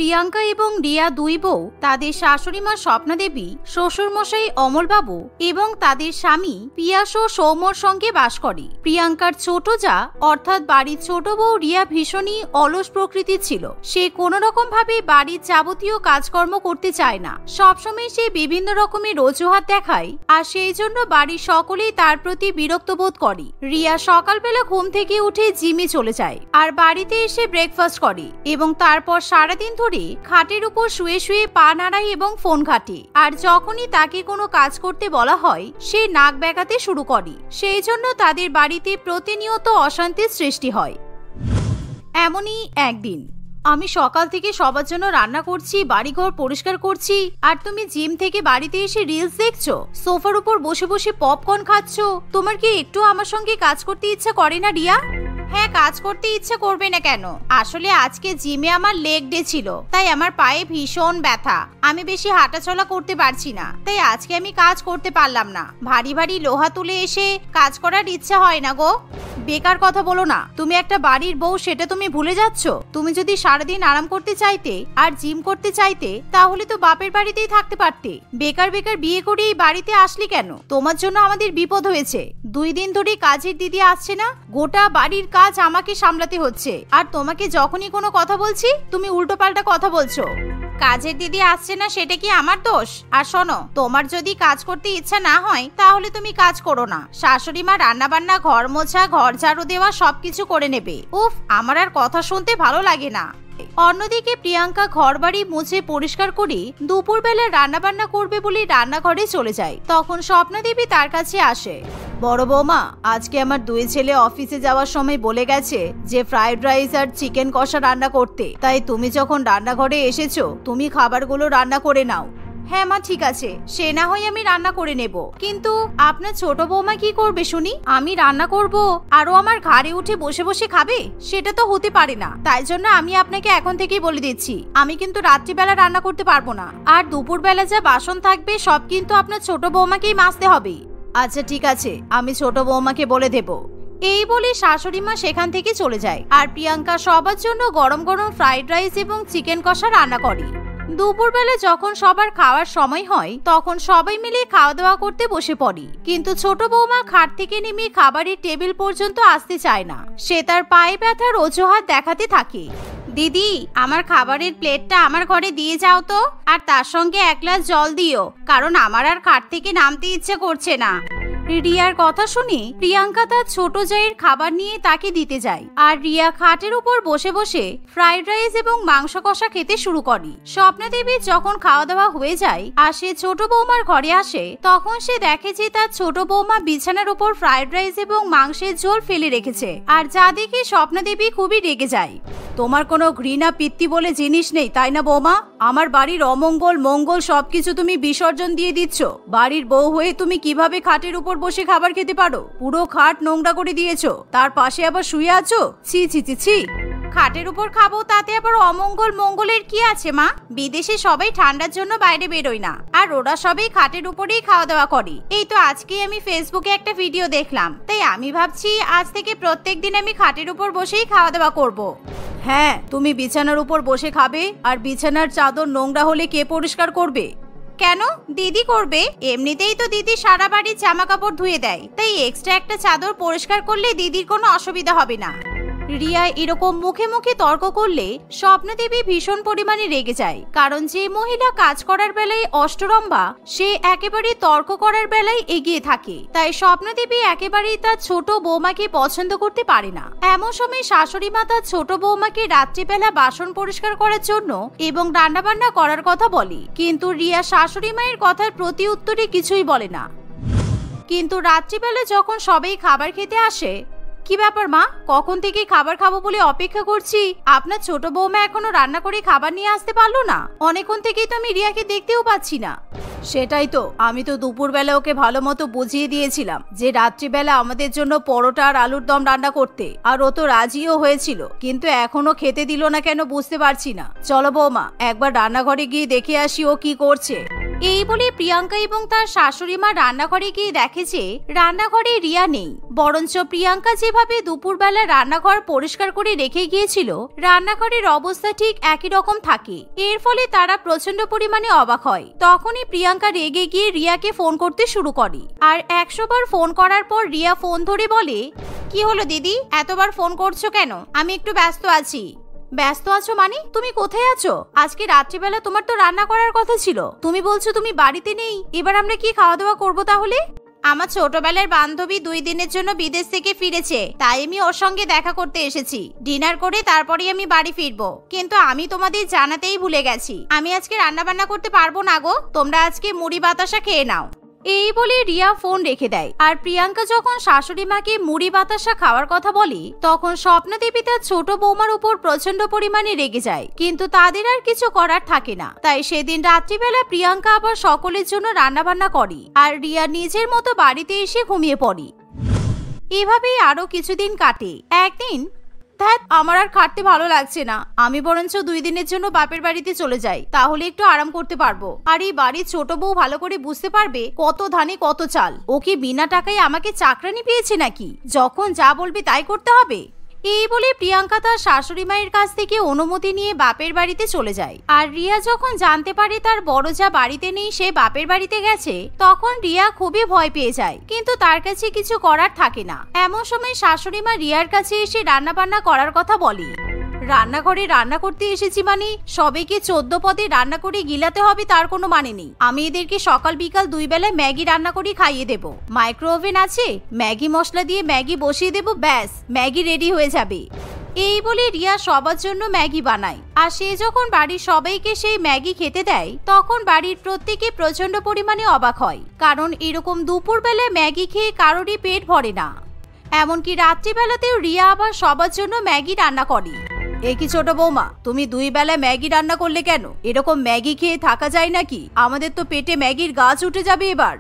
প্রিয়াঙ্কা এবং রিয়া দুই বউ তাদের শাশুড়ি মা স্বপ্না দেবী, শ্বশুরমশাই অমলবাবু এবং তাদের স্বামী পিয়াস ও সৌম্যর সঙ্গে বাস করে। প্রিয়াঙ্কার ছোট যা অর্থাৎ বাড়ির ছোট বউ রিয়া ভীষণই অলস প্রকৃতির ছিল। সে কোনো রকম ভাবে বাড়ির যাবতীয় কাজকর্ম করতে চায় না, সবসময় সে বিভিন্ন রকমের অজুহাত দেখায়, আর সেই জন্য বাড়ির সকলেই তার প্রতি বিরক্ত বোধ করে। রিয়া সকালবেলা ঘুম থেকে উঠে জিমে চলে যায় আর বাড়িতে এসে ব্রেকফাস্ট করে এবং তারপর সারাদিন ধরে খাটের উপর শুয়ে শুয়ে পা নাড়ায় এবং ফোন ঘাটে। আর যখনই তাকে কোনো কাজ করতে বলা হয় সে নাক বেঁকাতে শুরু করে। সেই জন্য তাদের বাড়িতে প্রতিনিয়ত অশান্তির সৃষ্টি হয়। এমনই একদিন, আমি সকাল থেকে সবার জন্য রান্না করছি, বাড়িঘর পরিষ্কার করছি, আর তুমি জিম থেকে বাড়িতে এসে রিলস দেখছো, সোফার উপর বসে বসে পপকর্ন খাচ্ছো। তোমার কি একটু আমার সঙ্গে কাজ করতে ইচ্ছা করে না রিয়া? হ্যাঁ, কাজ করতে ইচ্ছে করবে না কেন? আসলে আজকে জিমে আমার লেগ ডে ছিল, তাই আমার পায়ে ভীষণ ব্যথা। আমি বেশি হাঁটাচলা করতে পারছি না, তাই আজকে আমি কাজ করতে পারলাম না। ভারী ভারী লোহা তুলে এসে কাজ করার ইচ্ছা হয় না গো। বেকার কথা বলো না, তুমি একটা বাড়ির বউ, সেটা তুমি ভুলে যাচ্ছ। তুমি যদি সারাদিন আরাম করতে চাইতে আর জিম করতে চাইতে তাহলে তো বাপের বাড়িতেই থাকতে পারতে। বেকার বেকার বিয়ে করে এই বাড়িতে আসলি কেন? তোমার জন্য আমাদের বিপদ হয়েছে। 2 দিন ধরে কাজের দিদি আসছে না, গোটা বাড়ির কাজ আমাকে সামলাতে হচ্ছে। আর তোমাকে যখনই কোনো কথা বলছি তুমি উল্টোপাল্টা কথা বলছো। কাজের দিদি আসছে না সেটা কি আমার দোষ? আর শোনো, তোমার যদি কাজ করতে ইচ্ছা না হয় তাহলে তুমি কাজ করো না। শাশুড়ি মা রান্না বান্না, ঘর মোছা, ঘর ঝাড়ু দেওয়া সবকিছু করে নেবে। উফ, আমার আর কথা শুনতে ভালো লাগে না। অন্যদিকে প্রিয়াঙ্কা ঘর বাড়ি মুছে পরিষ্কার করে দুপুরবেলা রান্না বান্না করবে বলে রান্নাঘরে চলে যায়। তখন স্বপ্না দেবী তার কাছে আসে। বড় বৌমা, আজকে আমার 2 ছেলে অফিসে যাওয়ার সময় বলে গেছে যে ফ্রাইড রাইস আর চিকেন কষা রান্না করতে, তাই তুমি যখন রান্নাঘরে এসেছো তুমি খাবারগুলো রান্না করে নাও। হ্যাঁ মা, ঠিক আছে, সে না হয় আমি রান্না করে নেব, কিন্তু আপনার ছোট বৌমা কি করবে শুনি? আমি রান্না করব আর ও আমার ঘাড়ে উঠে বসে বসে খাবে? সেটা তো হতে পারে না। তাই জন্য আমি আপনাকে এখন থেকেই বলে দিচ্ছি, আমি কিন্তু রাত্রিবেলা রান্না করতে পারবো না। আর দুপুরবেলা যা বাসন থাকবে সব কিন্তু আপনার ছোট বৌমাকেই মাজতে হবে। আচ্ছা ঠিক আছে, আমি ছোট বৌমাকে বলে দেব। এই বলে শাশুড়ি মা সেখান থেকে চলে যায়। আর প্রিয়াঙ্কা সবার জন্য গরম গরম ফ্রাইড রাইস এবং চিকেন কষা রান্না করে। দুপুরবেলা যখন সবার খাওয়ার সময় হয় তখন সবাই মিলে খাওয়া দাওয়া করতে বসে পড়ে। কিন্তু ছোট বৌমা খাট থেকে নেমে খাবারের টেবিল পর্যন্ত আসতে চায় না। সে তার পায়ে ব্যথার অজুহাত দেখাতে থাকে। দিদি, আমার খাবারের প্লেটটা আমার ঘরে দিয়ে যাও তো, আর তার সঙ্গে 1 গ্লাস জল দিও, কারণ আমার আর খাট থেকে নামতে ইচ্ছে করছে না। রিয়ার কথা শুনে প্রিয়াঙ্কা তার ছোট জায়ের খাবার নিয়ে তাকে দিতে যায়। আর রিয়া খাটের উপর বসে বসে ফ্রাইড রাইস এবং মাংস কষা খেতে শুরু করে। স্বপ্না দেবী যখন খাওয়া দাওয়া হয়ে যায় আর সে ছোট বৌমার ঘরে আসে, তখন সে দেখে যে তার ছোট বৌমা বিছানার উপর ফ্রাইড রাইস এবং মাংসের ঝোল ফেলে রেখেছে। আর যা দেখে স্বপ্না দেবী খুবই রেগে যায়। তোমার কোনো ঘৃণা পিত্তি বলে জিনিস নেই, তাই না বৌমা? আমার বাড়ির অমঙ্গল মঙ্গল সবকিছু তুমি বিসর্জন দিয়ে দিচ্ছ। বাড়ির বউ হয়ে তুমি কিভাবে খাটের উপর বসে খাবার খেতে পারো? পুরো খাট নোংরা করে দিয়েছো, তার পাশে আবার শুয়ে আছো। ছি ছি ছি ছি। খাটের উপর খাবো তাতে আবার অমঙ্গল মঙ্গলের কি আছে মা? বিদেশে সবাই ঠান্ডার জন্য বাইরে বেরোয় না, আর ওরা সবাই খাটের উপরেই খাওয়া দাওয়া করে। এই তো আজকে আমি ফেসবুকে একটা ভিডিও দেখলাম, তাই আমি ভাবছি আজ থেকে প্রত্যেকদিন আমি খাটের উপর বসেই খাওয়া দাওয়া করব। হ্যাঁ, তুমি বিছানার উপর বসে খাবে, আর বিছানার চাদর নোংরা হলে কে পরিষ্কার করবে? কেন, দিদি করবে। এমনিতেই তো দিদি সারা বাড়ির জামা কাপড় ধুয়ে দেয়, তাই এক্সট্রা একটা চাদর পরিষ্কার করলে দিদির কোনো অসুবিধা হবে না। রিয়া এরকম মুখে মুখে তর্ক করলে স্বপ্না দেবী ভীষণ পরিমাণে রেগে যায়, কারণ যে মহিলা কাজ করার বেলায় অষ্টরম্ভা সে একেবারে তর্ক করার বেলায় এগিয়ে থাকে। তাই স্বপ্না দেবী একেবারেই তার ছোট বৌমাকে পছন্দ করতে পারে না। এমন সময় শাশুড়ি মা তার ছোট বৌমাকে রাত্রিবেলা বাসন পরিষ্কার করার জন্য এবং রান্নাবান্না করার কথা বলে, কিন্তু রিয়া শাশুড়ি মায়ের কথার প্রতি উত্তরে কিছুই বলে না। কিন্তু রাত্রিবেলা যখন সবাই খাবার খেতে আসে, কি ব্যাপার মা, কখন থেকে খাবার খাবো বলে অপেক্ষা করছি, আপনার ছোট বৌমা এখনো রান্না করে খাবার নিয়ে আসতে পারলো না? অনেকক্ষণ থেকেই তো আমি রিয়াকে দেখতেও পাচ্ছি না। সেটাই তো, আমি তো দুপুরবেলা ওকে ভালো মতো বুঝিয়ে দিয়েছিলাম যে রাত্রিবেলা আমাদের জন্য পরোটা আর আলুর দম রান্না করতে, আর ও তো রাজিও হয়েছিল, কিন্তু এখনো খেতে দিল না কেন বুঝতে পারছি না। চলো বৌমা, একবার রান্নাঘরে গিয়ে দেখে আসি ও কি করছে। এই বলে প্রিয়াঙ্কা এবং তার শাশুড়ি মা রান্নাঘরে গিয়ে দেখে যে রান্নাঘরে রিয়া নেই, বরঞ্চ প্রিয়াঙ্কা যেভাবে দুপুরবেলা রান্নাঘর পরিষ্কার করে রেখে গিয়েছিল রান্নাঘরের অবস্থা ঠিক একই রকম থাকে। এর ফলে তারা প্রচন্ড পরিমাণে অবাক হয়। তখনই প্রিয়াঙ্কা রেগে গিয়ে রিয়াকে ফোন করতে শুরু করে। আর 100 বার ফোন করার পর রিয়া ফোন ধরে বলে, কি হলো দিদি, এতবার ফোন করছো কেন? আমি একটু ব্যস্ত আছি। ব্যস্ত আছো মানে? তুমি কোথায় আছো? আজকে রাত্রিবেলা তোমার তো রান্না করার কথা ছিল, তুমি বলছো তুমি বাড়িতে নেই। এবার আমরা কি খাওয়া দাওয়া করবো তাহলে? আমার ছোটবেলার বান্ধবী 2 দিনের জন্য বিদেশ থেকে ফিরেছে, তাই আমি ওর সঙ্গে দেখা করতে এসেছি। ডিনার করে তারপরেই আমি বাড়ি ফিরবো। কিন্তু আমি তোমাদের জানাতেই ভুলে গেছি, আমি আজকে রান্না বান্না করতে পারবো না গো। তোমরা আজকে মুড়ি বাতাসা খেয়ে নাও। এই বলে রিয়া ফোন রেখে দেয়। আর প্রিয়াঙ্কা যখন শাশুড়ি মাকে মুড়ি বাতাসা খাওয়ার কথা বলে তখন স্বপ্না দেবী তার ছোট বৌমার উপর প্রচন্ড পরিমাণে রেগে যায়, কিন্তু তাদের আর কিছু করার থাকে না। তাই সেদিন রাত্রিবেলা প্রিয়াঙ্কা আবার সকলের জন্য রান্না বান্না করে আর রিয়া নিজের মতো বাড়িতে এসে ঘুমিয়ে পড়ে। এভাবেই আরো কিছুদিন কাটে। একদিন, আমার আর খাটতে ভালো লাগছে না, আমি বরঞ্চ 2 দিনের জন্য বাপের বাড়িতে চলে যাই, তাহলে একটু আরাম করতে পারবো। আর এই বাড়ির ছোট বউ ভালো করে বুঝতে পারবে কত ধানে কত চাল। ওকে বিনা টাকায় আমাকে চাকরানি পেয়েছে নাকি? যখন যা বলবে তাই করতে হবে। এই বলে প্রিয়াঙ্কা তার শাশুড়ি মায়ের কাছ থেকে অনুমতি নিয়ে বাপের বাড়িতে চলে যায়। আর রিয়া যখন জানতে পারে তার বড় যা বাড়িতে নেই, সে বাপের বাড়িতে গেছে, তখন রিয়া খুবই ভয় পেয়ে যায়, কিন্তু তার কাছে কিছু করার থাকে না। এমন সময় শাশুড়ি মা রিয়ার কাছে এসে রান্না বান্না করার কথা বলে। রান্নাঘরে রান্না করতে এসেছি মানে সবাইকে 14 পদে রান্না করে গিলাতে হবে তার কোনো মানে নেই। আমি এদেরকে সকাল বিকাল 2 বেলায় ম্যাগি রান্না করে খাইয়ে দেব। মাইক্রো ওভেন আছে, ম্যাগি মশলা দিয়ে ম্যাগি বসিয়ে দেব, ব্যাস ম্যাগি রেডি হয়ে যাবে। এই বলে রিয়া সবার জন্য ম্যাগি বানায়। আর সে যখন বাড়ির সবাইকে সেই ম্যাগি খেতে দেয় তখন বাড়ির প্রত্যেকে প্রচন্ড পরিমাণে অবাক হয়, কারণ এরকম দুপুরবেলায় ম্যাগি খেয়ে কারোরই পেট ভরে না। এমনকি রাত্রিবেলাতেও রিয়া আবার সবার জন্য ম্যাগি রান্না করে। এ কি ছোট বৌমা, তুমি 2 বেলায় ম্যাগি রান্না করলে কেন? এরকম ম্যাগি খেয়ে থাকা যায় নাকি? আমাদের তো পেটে ম্যাগির গাছ উঠে যাবে এবার।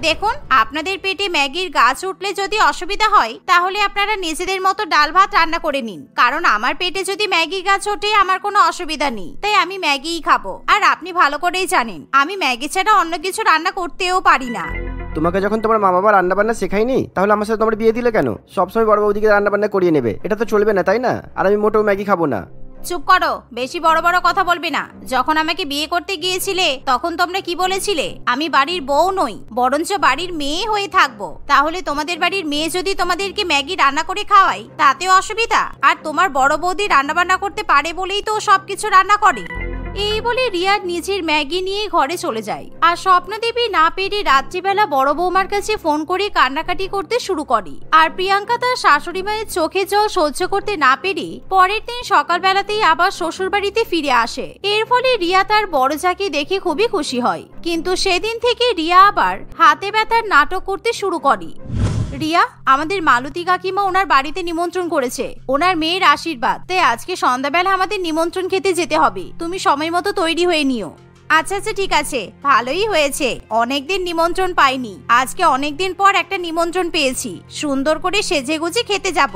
দেখুন, আপনাদের পেটে ম্যাগির গাছ উঠলে যদি অসুবিধা হয় তাহলে আপনারা নিজেদের মতো ডাল ভাত রান্না করে নিন, কারণ আমার পেটে যদি ম্যাগির গাছ ওঠে আমার কোনো অসুবিধা নেই, তাই আমি ম্যাগিই খাবো। আর আপনি ভালো করেই জানেন আমি ম্যাগি ছাড়া অন্য কিছু রান্না করতেও পারি না। তোমাকে যখন তোমার মা বাবা রান্না বান্না শেখায়নি তাহলে আমার সাথে তোমার বিয়ে দিলে কেন? সবসময় বড় বৌদিকে রান্না বান্না করিয়ে নেবে, এটা তো চলবে না, তাই না? আর আমি মোটেও ম্যাগি খাবো না। চুপ করো, বেশি বড় বড় কথা বলবে না। যখন আমাকে বিয়ে করতে গিয়েছিলে তখন তোমরা কি বলেছিলে? আমি বাড়ির বউ নই, বরঞ্চ বাড়ির মেয়ে হয়ে থাকবো। তাহলে তোমাদের বাড়ির মেয়ে যদি তোমাদেরকে ম্যাগি রান্না করে খাওয়াই তাতেও অসুবিধা? আর তোমার বড় বৌদি রান্না বান্না করতে পারে বলেই তো সবকিছু রান্না করে। এই বলে রিয়া নিজের ম্যাগি নিয়ে ঘরে চলে যায়। আর স্বপ্না দেবী না পেরে রাত্রিবেলা বড় বৌমার কাছে ফোন করে কান্নাকাটি করতে শুরু করে। আর প্রিয়াঙ্কা তার শাশুড়ি মায়ের চোখে জল সহ্য করতে না পেরে পরের দিন সকালবেলাতেই আবার শ্বশুর বাড়িতে ফিরে আসে। এর ফলে রিয়া তার বড় জাকে দেখে খুবই খুশি হয়, কিন্তু সেদিন থেকে রিয়া আবার হাতে ব্যথার নাটক করতে শুরু করে। রিয়া, আমাদের মালতী কাকিমা ওনার বাড়িতে নিমন্ত্রণ করেছে, ওনার মেয়ের আশীর্বাদ, তাই আজকে সন্ধ্যাবেলা আমাদের নিমন্ত্রণ খেতে যেতে হবে। তুমি সময় মতো তৈরি হয়ে নিও। আচ্ছা আচ্ছা ঠিক আছে, ভালোই হয়েছে, অনেকদিন নিমন্ত্রণ পাইনি, আজকে অনেকদিন পর একটা নিমন্ত্রণ পেয়েছি, সুন্দর করে সেজেগুজে খেতে যাব।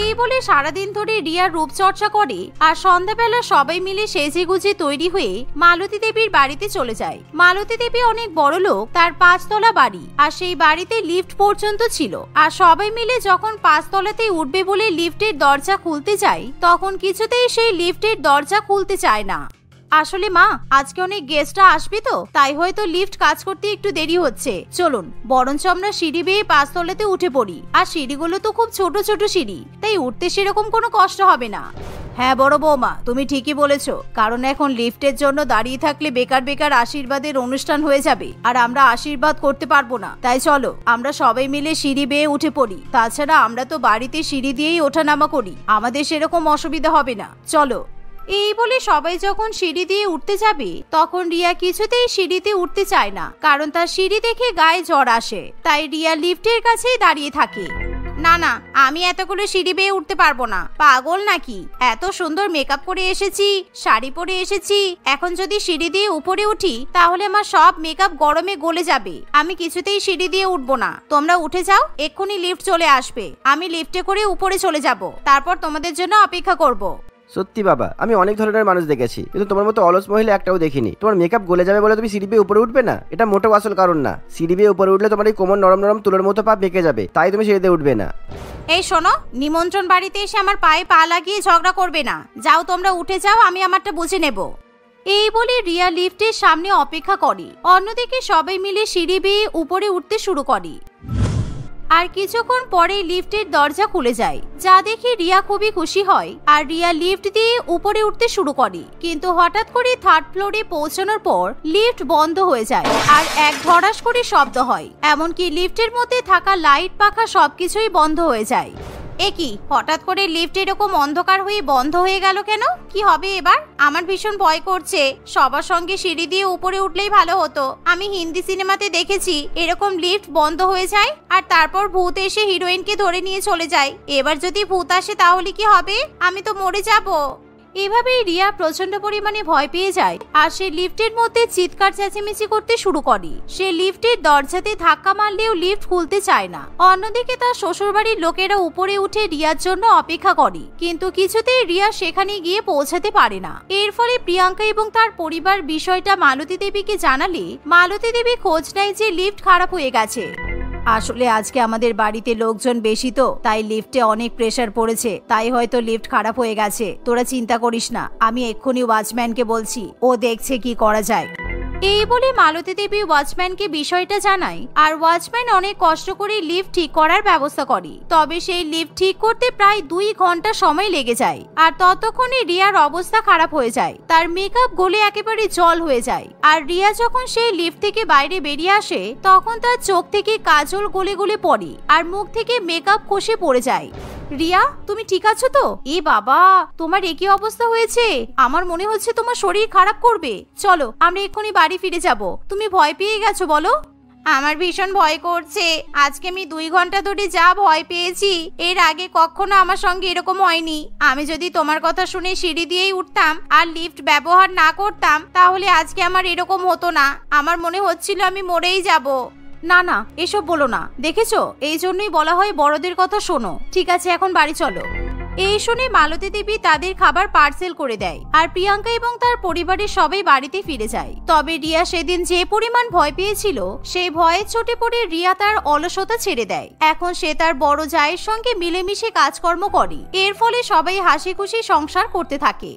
এই বলে সারাদিন ধরে রিয়া রূপচর্চা করে আর সন্ধ্যাবেলা সবাই মিলে সেজেগুজে তৈরি হয়ে মালতী দেবীর বাড়িতে চলে যায়। মালতী দেবী অনেক বড় লোক, তার 5 তলা বাড়ি, আর সেই বাড়িতে লিফট পর্যন্ত ছিল। আর সবাই মিলে যখন 5 তলাতে উঠবে বলে লিফটের দরজা খুলতে যায় তখন কিছুতেই সেই লিফটের দরজা খুলতে চায় না। আসলে মা, আজকে অনেক গেস্টরা আসবে তো, তাই হয়তো লিফট কাজ করতে একটু দেরি হচ্ছে। চলুন বরঞ্চ আমরা সিঁড়ি বেয়ে 5 তলাতে উঠে পড়ি। আর সিঁড়িগুলো তো খুব ছোট ছোট সিঁড়ি, তাই উঠতে সেরকম কোনো কষ্ট হবে না। হ্যাঁ বড় বৌমা, তুমি ঠিকই বলেছো, কারণ এখন লিফটের জন্য দাঁড়িয়ে থাকলে বেকার বেকার আশীর্বাদের অনুষ্ঠান হয়ে যাবে, আর আমরা আশীর্বাদ করতে পারবো না। তাই চলো আমরা সবাই মিলে সিঁড়ি বেয়ে উঠে পড়ি। তাছাড়া আমরা তো বাড়িতে সিঁড়ি দিয়েই ওঠানামা করি, আমাদের সেরকম অসুবিধা হবে না, চলো। এই বলে সবাই যখন সিঁড়ি দিয়ে উঠতে যাবে তখন রিয়া কিছুতেই সিঁড়িতে উঠতে চায় না, কারণ তার সিঁড়ি দেখে গায়ে জ্বর আসে। তাই রিয়া লিফটের কাছেই দাঁড়িয়ে থাকে। না না, আমি এতগুলো সিঁড়ি বেয়ে উঠতে পারবো না, পাগল নাকি? এত সুন্দর মেকআপ করে এসেছি, শাড়ি পরে এসেছি, এখন যদি সিঁড়ি দিয়ে উপরে উঠি তাহলে আমার সব মেকআপ গরমে গলে যাবে। আমি কিছুতেই সিঁড়ি দিয়ে উঠবো না, তোমরা উঠে যাও, এক্ষুনি লিফট চলে আসবে, আমি লিফটে করে উপরে চলে যাব, তারপর তোমাদের জন্য অপেক্ষা করব। সত্যি বাবা, আমি অনেক ধরনের মানুষ দেখেছি, কিন্তু তোমার মতো অলস মহিলা একটাও দেখিনি। তোমার মেকআপ গলে যাবে বলে তুমি সিঁড়ি বেয়ে উপরে উঠবে না, এটা মোটেও আসল কারণ না। সিঁড়ি বেয়ে উপরে উঠলে তোমার এই কোমর নরম নরম তুলোর মতো পা বেঁকে যাবে, তাই তুমি সিঁড়িতে উঠবে না। এই শোনো, নিমন্ত্রণ বাড়িতে এসে আমার পায়ে পা লাগিয়ে ঝগড়া করবে না। যাও তোমরা উঠে যাও, আমি আমারটা বুঝে নেব। এই বলে রিয়া লিফটের সামনে অপেক্ষা করে। অন্যদিকে সবাই মিলে সিঁড়ি বেয়ে উপরে উঠতে শুরু করে। আর কিছুক্ষণ পরে লিফটের দরজা খুলে যায়, যা দেখে রিয়া খুবই খুশি হয়। আর রিয়া লিফট দিয়ে উপরে উঠতে শুরু করে, কিন্তু হঠাৎ করে থার্ড ফ্লোরে পৌঁছানোর পর লিফট বন্ধ হয়ে যায় আর এক ধড়াস করে শব্দ হয়। এমনকি লিফটের মধ্যে থাকা লাইট পাখা সবকিছুই বন্ধ হয়ে যায়। একই হঠাৎ করে লিফট এরকম অন্ধকার হয়ে বন্ধ হয়ে গেল কেন? কি হবে এবার? আমার ভীষণ ভয় করছে। সবার সঙ্গে সিঁড়ি দিয়ে উপরে উঠলেই ভালো হতো। আমি হিন্দি সিনেমাতে দেখেছি এরকম লিফট বন্ধ হয়ে যায় আর তারপর ভূত এসে হিরোইনকে ধরে নিয়ে চলে যায়। এবার যদি ভূত আসে তাহলে কি হবে? আমি তো মরে যাব। এভাবেই রিয়া প্রচন্ড পরিমাণে ভয় পেয়ে যায় আর সে লিফটের মধ্যে চিৎকার চেঁচামেচি করতে শুরু করে। সে লিফটের দরজাতে ধাক্কা মারলেও লিফট খুলতে চায় না। অন্যদিকে তার শ্বশুরবাড়ির লোকেরা উপরে উঠে রিয়ার জন্য অপেক্ষা করে, কিন্তু কিছুতেই রিয়া সেখানে গিয়ে পৌঁছাতে পারে না। এর ফলে প্রিয়াঙ্কা এবং তার পরিবার বিষয়টা মালতী দেবীকে জানালে মালতী দেবী খোঁজ নেয় যে লিফট খারাপ হয়ে গেছে। আসলে আজকে আমাদের বাড়িতে লোকজন বেশি, তো তাই লিফটে অনেক প্রেসার পড়েছে, তাই হয়তো লিফট খারাপ হয়ে গেছে। তোরা চিন্তা করিস না, আমি এক্ষুনি ওয়াচম্যানকে বলছি, ও দেখছে কি করা যায়। এই বলে মালতী দেবী ওয়াচম্যানকে বিষয়টা জানায় আর ওয়াচম্যান অনেক কষ্ট করে লিফট ঠিক করার ব্যবস্থা করে। তবে সেই লিফট ঠিক করতে প্রায় 2 ঘন্টা সময় লেগে যায়। আর ততক্ষণে রিয়ার অবস্থা খারাপ হয়ে যায়, তার মেকআপ গলে একেবারে জল হয়ে যায়। আর রিয়া যখন সেই লিফট থেকে বাইরে বেরিয়ে আসে তখন তার চোখ থেকে কাজল গলে গলে পড়ে আর মুখ থেকে মেকআপ খসে পড়ে যায়। রিয়া, তুমি ঠিক আছো তো? এ বাবা, তোমার একই অবস্থা হয়েছে। আমার মনে হচ্ছে তোমার শরীর খারাপ করবে। চলো আমরা এক্ষুনি বাড়ি ফিরে যাব। তুমি ভয় পেয়ে গেছো বলো? আমার ভীষণ ভয় করছে। আজকে আমি 2 ঘন্টা ধরে যা ভয় পেয়েছি, এর আগে কখনো আমার সঙ্গে এরকম হয়নি। আমি যদি তোমার কথা শুনে সিঁড়ি দিয়েই উঠতাম আর লিফট ব্যবহার না করতাম তাহলে আজকে আমার এরকম হতো না। আমার মনে হচ্ছিল আমি মরেই যাব। না না, এসব বলো না। দেখেছো, এই জন্যই বলা হয় বড়দের কথা শোনো। ঠিক আছে, এখন বাড়ি চলো। এই শুনে মালতী দেবী তাদের খাবার পার্সেল করে দেয় আর প্রিয়াঙ্কা এবং তার পরিবারের সবাই বাড়িতে ফিরে যায়। তবে রিয়া সেদিন যে পরিমাণ ভয় পেয়েছিল সেই ভয়ের চোটে পড়ে রিয়া তার অলসতা ছেড়ে দেয়। এখন সে তার বড় জায়ের সঙ্গে মিলেমিশে কাজকর্ম করে। এর ফলে সবাই হাসি খুশি সংসার করতে থাকে।